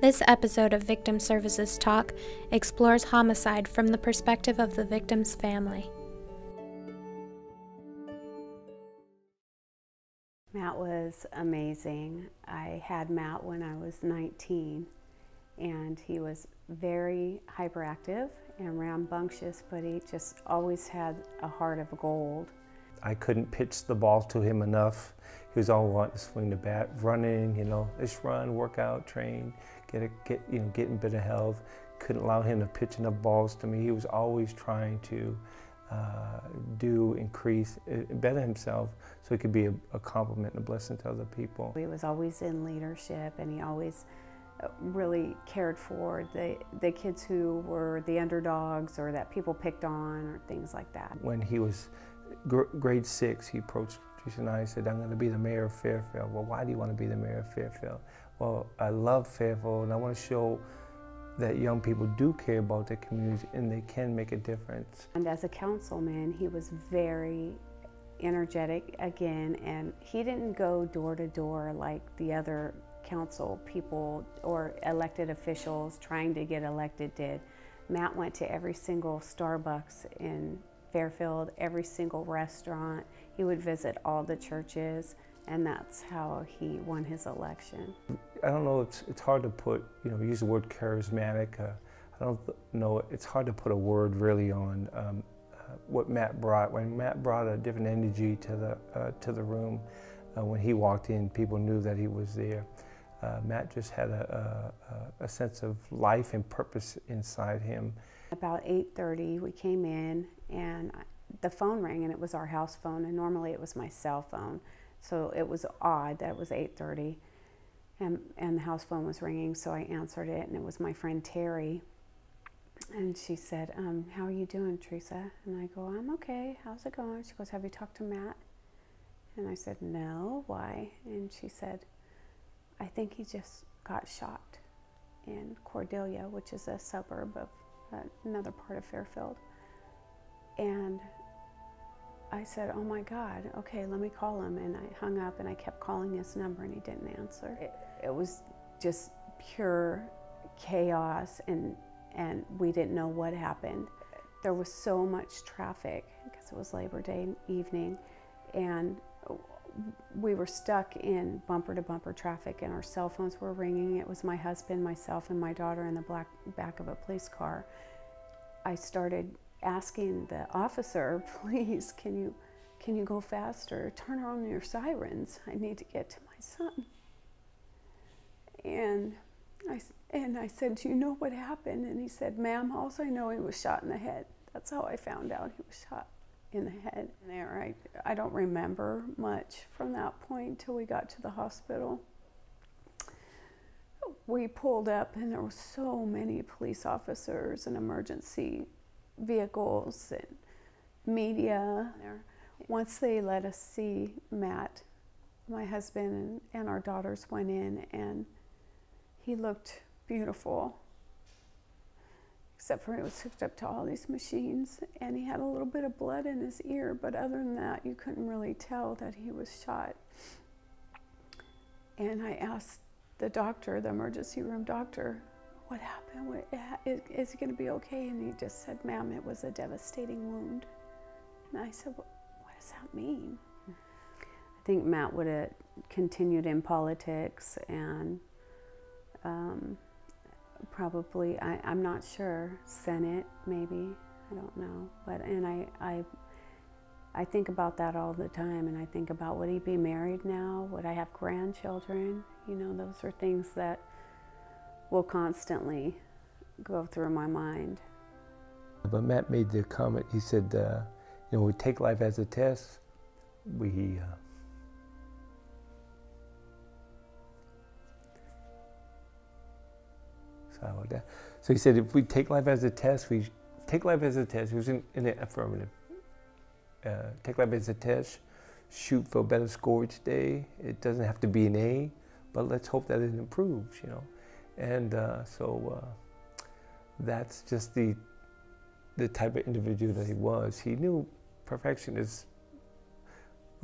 This episode of Victim Services Talk explores homicide from the perspective of the victim's family. Matt was amazing. I had Matt when I was 19, and he was very hyperactive and rambunctious, but he just always had a heart of gold. I couldn't pitch the ball to him enough. He was always wanting to swing the bat, running, let's run, work out, train, get in better health. Couldn't allow him to pitch enough balls to me. He was always trying to better himself so he could be a compliment and a blessing to other people. He was always in leadership, and he always really cared for the kids who were the underdogs or that people picked on or things like that. When he was grade 6, he approached Teresa and I said, I'm going to be the mayor of Fairfield. Well, why do you want to be the mayor of Fairfield? Well, I love Fairfield and I want to show that young people do care about their community and they can make a difference. And as a councilman, he was very energetic again, and he didn't go door to door like the other council people or elected officials trying to get elected did. Matt went to every single Starbucks in Fairfield, every single restaurant. He would visit all the churches, and that's how he won his election. I don't know, it's hard to put, we use the word charismatic. I don't know, it's hard to put a word really on what Matt brought. When Matt brought a different energy to the room, when he walked in, people knew that he was there. Matt just had a sense of life and purpose inside him. About 8:30, we came in and the phone rang, and it was our house phone, and normally it was my cell phone. So it was odd that it was 8:30 and the house phone was ringing, so I answered it, and it was my friend Terry. And she said, how are you doing, Teresa? And I go, I'm okay, how's it going? She goes, have you talked to Matt? And I said, no, why? And she said, I think he just got shot in Cordelia, which is a suburb of another part of Fairfield. And I said, oh my God, okay, let me call him. And I hung up and I kept calling his number and he didn't answer. It was just pure chaos, and we didn't know what happened. There was so much traffic because it was Labor Day evening, and we were stuck in bumper to bumper traffic, and our cell phones were ringing. It was my husband, myself, and my daughter in the back of a police car. I started asking the officer, please, can you go faster? Turn on your sirens. I need to get to my son. And I said, do you know what happened? And he said, ma'am, also I know he was shot in the head. That's how I found out he was shot in the head. There, I don't remember much from that point till we got to the hospital. We pulled up and there were so many police officers and emergency vehicles and media. Once they let us see Matt, my husband and our daughters went in, and he looked beautiful, except for he was hooked up to all these machines, and he had a little bit of blood in his ear, but other than that, you couldn't really tell that he was shot. And I asked the doctor, the emergency room doctor, what happened? Is he going to be okay? And he just said, ma'am, it was a devastating wound. And I said, what does that mean? I think Matt would have continued in politics, and probably, I'm not sure, Senate maybe, I don't know. And I think about that all the time, and I think about, would he be married now? Would I have grandchildren? Those are things that will constantly go through my mind. But Matt made the comment, he said, we take life as a test. Sorry about that. So he said, if we take life as a test, we take life as a test. He was in the affirmative. Take life as a test, shoot for a better score each day. It doesn't have to be an A, but let's hope that it improves, And so that's just the type of individual that he was. He knew perfection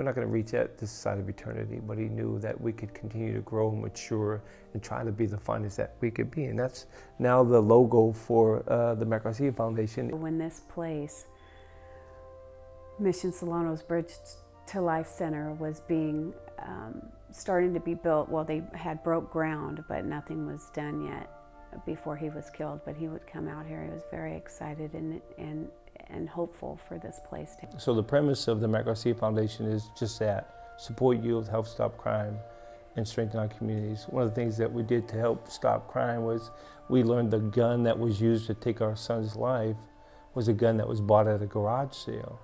we're not going to reach at this side of eternity, but he knew that we could continue to grow and mature and try to be the finest that we could be. And that's now the logo for the Matt Garcia Foundation. When this place, Mission Solano's Bridge to Life Center, was being starting to be built, well, they had broke ground, but nothing was done yet before he was killed. But he would come out here. He was very excited and hopeful for this place. So the premise of the Matt Garcia Foundation is just that: support youth, help stop crime, and strengthen our communities. One of the things that we did to help stop crime was we learned the gun that was used to take our son's life was a gun that was bought at a garage sale.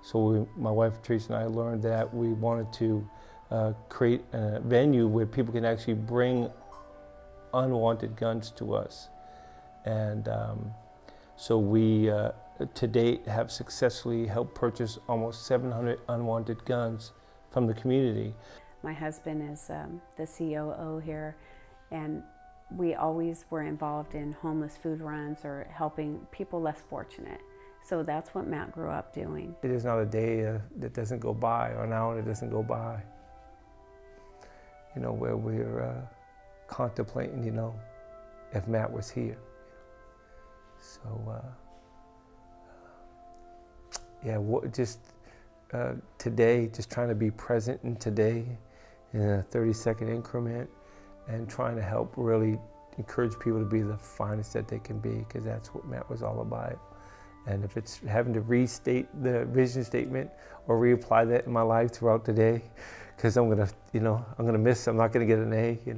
So my wife Teresa and I learned that we wanted to create a venue where people can actually bring unwanted guns to us. And so we, to date, have successfully helped purchase almost 700 unwanted guns from the community. My husband is the COO here, and we always were involved in homeless food runs or helping people less fortunate. So that's what Matt grew up doing. It is not a day that doesn't go by, or an hour that doesn't go by, you know, where we're contemplating, you know, if Matt was here. So, yeah, just today, just trying to be present in today in a 30-second increment, and trying to help really encourage people to be the finest that they can be, because that's what Matt was all about. And if it's having to restate the vision statement or reapply that in my life throughout the day, because I'm gonna, you know, I'm not gonna get an A, you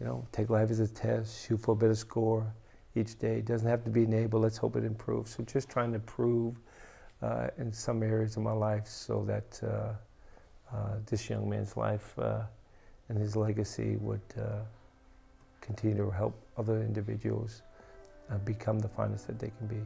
know, take life as a test, shoot for a better score each day. It doesn't have to be an A, but let's hope it improves. So just trying to improve in some areas of my life, so that this young man's life and his legacy would continue to help other individuals become the finest that they can be.